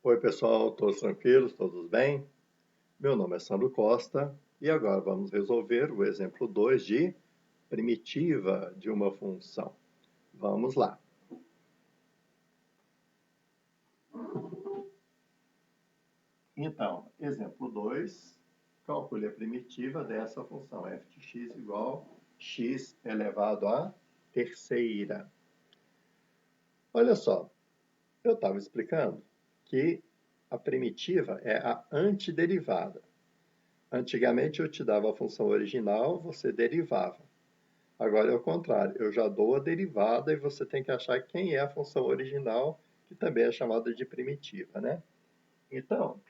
Oi, pessoal, todos tranquilos, todos bem? Meu nome é Sandro Costa e agora vamos resolver o exemplo 2 de primitiva de uma função. Vamos lá. Então, exemplo 2, calcule a primitiva dessa função f de x igual x elevado à terceira. Olha só, eu estava explicando que a primitiva é a antiderivada. Antigamente eu te dava a função original, você derivava. Agora é o contrário, eu já dou a derivada e você tem que achar quem é a função original, que também é chamada de primitiva, né? Então,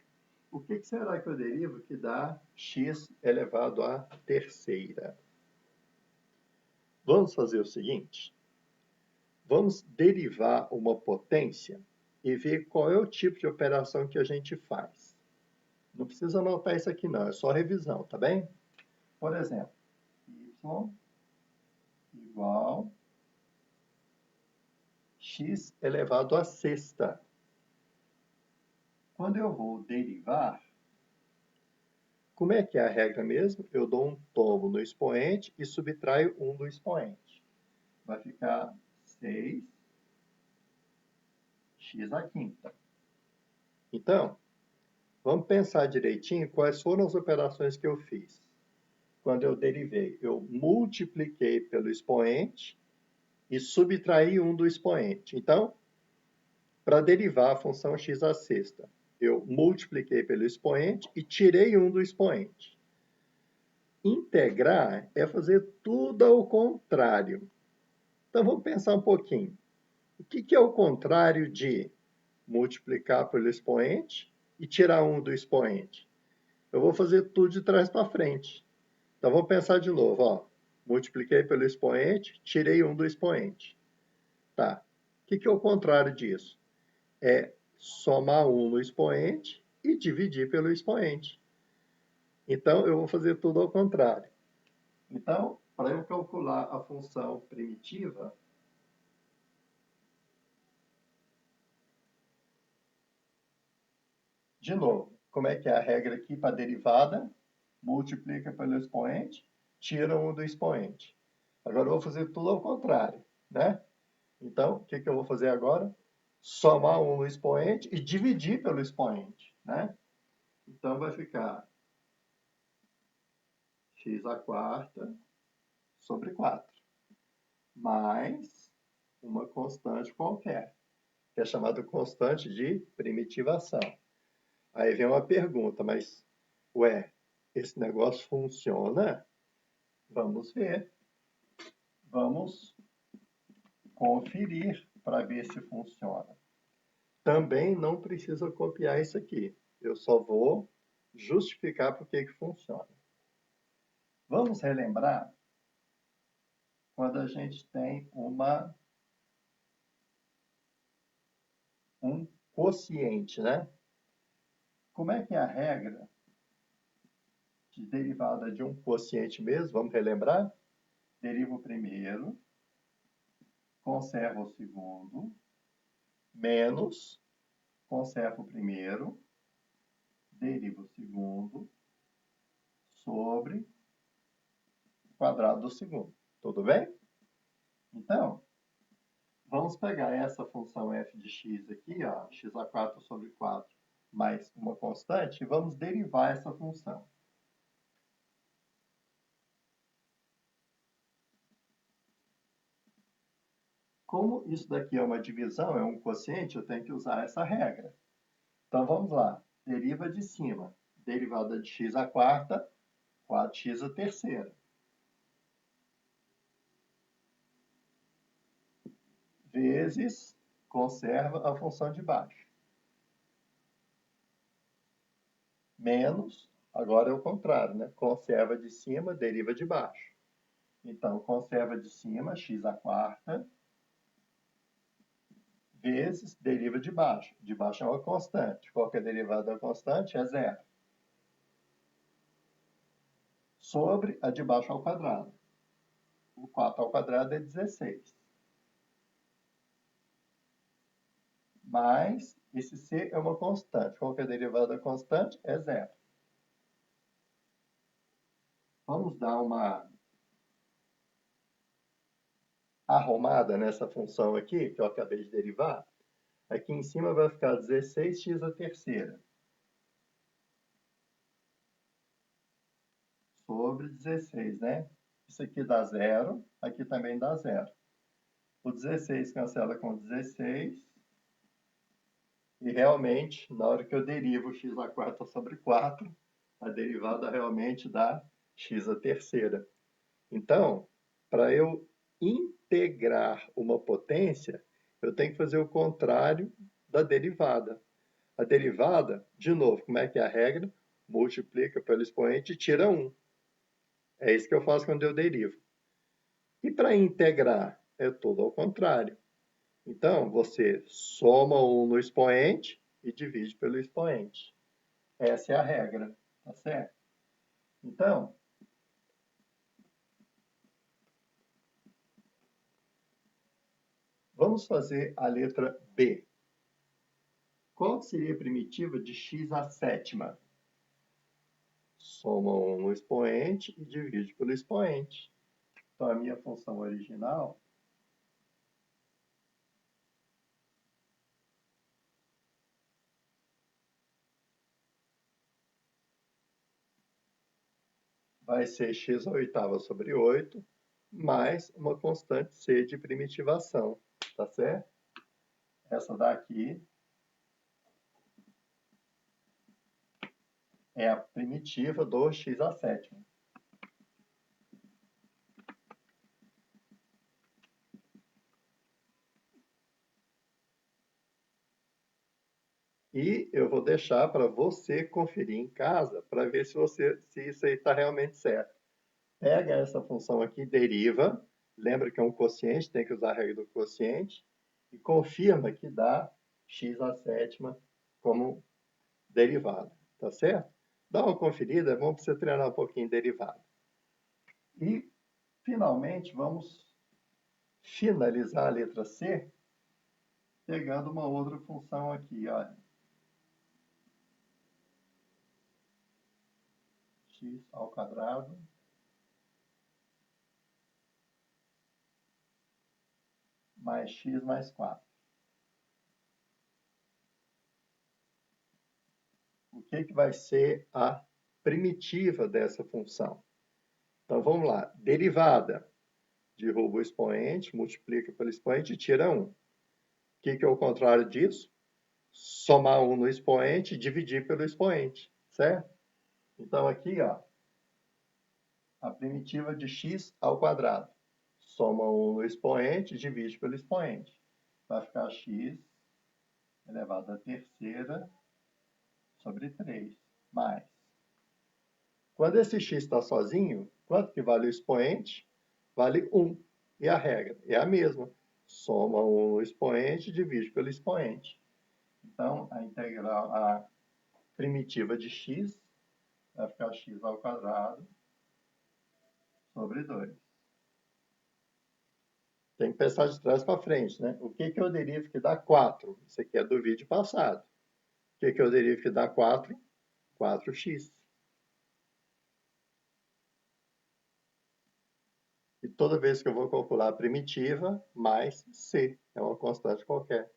o que será que eu derivo que dá x elevado à terceira? Vamos fazer o seguinte, vamos derivar uma potência e ver qual é o tipo de operação que a gente faz. Não precisa anotar isso aqui não, é só revisão, tá bem? Por exemplo, y igual x elevado à sexta. Quando eu vou derivar, como é que é a regra mesmo? Eu dou um tombo no expoente e subtraio 1 do expoente. Vai ficar 6x à quinta. Então, vamos pensar direitinho quais foram as operações que eu fiz. Quando eu derivei, eu multipliquei pelo expoente e subtraí 1 do expoente. Então, para derivar a função x à sexta, eu multipliquei pelo expoente e tirei 1 do expoente. Integrar é fazer tudo ao contrário. Então vamos pensar um pouquinho. O que é o contrário de multiplicar pelo expoente e tirar 1 do expoente? Eu vou fazer tudo de trás para frente. Então vamos pensar de novo. Ó. Multipliquei pelo expoente, tirei 1 do expoente. Tá. O que é o contrário disso? É somar 1 no expoente e dividir pelo expoente. Então eu vou fazer tudo ao contrário. Então, para eu calcular a função primitiva, de novo, como é que é a regra aqui para a derivada? Multiplica pelo expoente, tira 1 do expoente. Agora eu vou fazer tudo ao contrário, né? Então, o que eu vou fazer agora? Somar 1 no expoente e dividir pelo expoente, né? Então vai ficar x à quarta sobre 4, mais uma constante qualquer, que é chamada constante de primitivação. Aí vem uma pergunta, mas, ué, esse negócio funciona? Vamos ver. Vamos conferir para ver se funciona. Também não precisa copiar isso aqui. Eu só vou justificar por que funciona. Vamos relembrar quando a gente tem um quociente, né? Como é que é a regra de derivada de um quociente mesmo? Vamos relembrar? Deriva o primeiro, conserva o segundo, menos, conserva o primeiro, deriva o segundo, sobre o quadrado do segundo. Tudo bem? Então, vamos pegar essa função f de x aqui, ó, x a 4 sobre 4, mais uma constante, e vamos derivar essa função. Como isso daqui é uma divisão, é um quociente, eu tenho que usar essa regra. Então, vamos lá. Deriva de cima. Derivada de x à quarta, 4x à terceira. Vezes, conserva a função de baixo. Menos, agora é o contrário, né? Conserva de cima, deriva de baixo. Então, conserva de cima, x à quarta, vezes deriva de baixo. De baixo é uma constante. Qual que é a derivada da constante? É zero. Sobre a de baixo ao quadrado. O 4 ao quadrado é 16. mais esse C é uma constante. Qual que é a derivada da constante? É zero. Vamos dar uma arrumada nessa função aqui, que eu acabei de derivar. Aqui em cima vai ficar 16x à terceira sobre 16, né? Isso aqui dá zero, aqui também dá zero. O 16 cancela com 16. E realmente, na hora que eu derivo x à quarta sobre 4, a derivada realmente dá x à terceira. Então, para eu integrar uma potência, eu tenho que fazer o contrário da derivada. A derivada, de novo, como é que é a regra? Multiplica pelo expoente e tira 1. É isso que eu faço quando eu derivo. E para integrar, é tudo ao contrário. Então, você soma 1 no expoente e divide pelo expoente. Essa é a regra, tá certo? Então, vamos fazer a letra B. Qual seria a primitiva de x à sétima? Soma 1 no expoente e divide pelo expoente. Então, a minha função original vai ser x à oitava sobre 8, mais uma constante c de primitivação, tá certo? Essa daqui é a primitiva do x à sétima. E eu vou deixar para você conferir em casa para ver se isso aí está realmente certo. Pega essa função aqui, deriva, lembra que é um quociente, tem que usar a regra do quociente, e confirma que dá x à sétima como derivada, tá certo? Dá uma conferida, é bom para você treinar um pouquinho derivada. E, finalmente, vamos finalizar a letra C pegando uma outra função aqui, olha. X ao quadrado mais x mais 4. O que vai ser a primitiva dessa função? Então, vamos lá. Derivada. Derruba o expoente, multiplica pelo expoente e tira 1. O que é o contrário disso? Somar 1 no expoente e dividir pelo expoente, certo? Então, aqui, ó, a primitiva de x ao quadrado. Soma 1 no expoente e divide pelo expoente. Vai ficar x elevado à terceira sobre 3, mais. Quando esse x está sozinho, quanto que vale o expoente? Vale 1. E a regra é a mesma. Soma 1 no expoente e divide pelo expoente. Então, a integral, a primitiva de x vai ficar x ao quadrado sobre 2. Tem que pensar de trás para frente, né? O que eu derivo que dá 4? Isso aqui é do vídeo passado. O que eu derivo que dá 4? 4x. E toda vez que eu vou calcular a primitiva, mais c, é uma constante qualquer.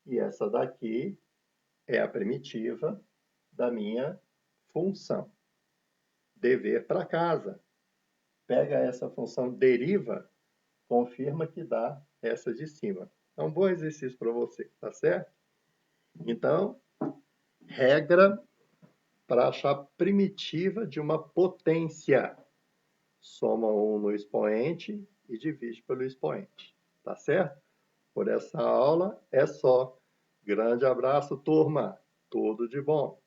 E essa daqui é a primitiva da minha função. Dever para casa. Pega essa função, deriva, confirma que dá essa de cima. É um bom exercício para você, tá certo? Então, regra para achar primitiva de uma potência. Soma 1 no expoente e divide pelo expoente. Tá certo? Por essa aula é só. Grande abraço, turma. Tudo de bom.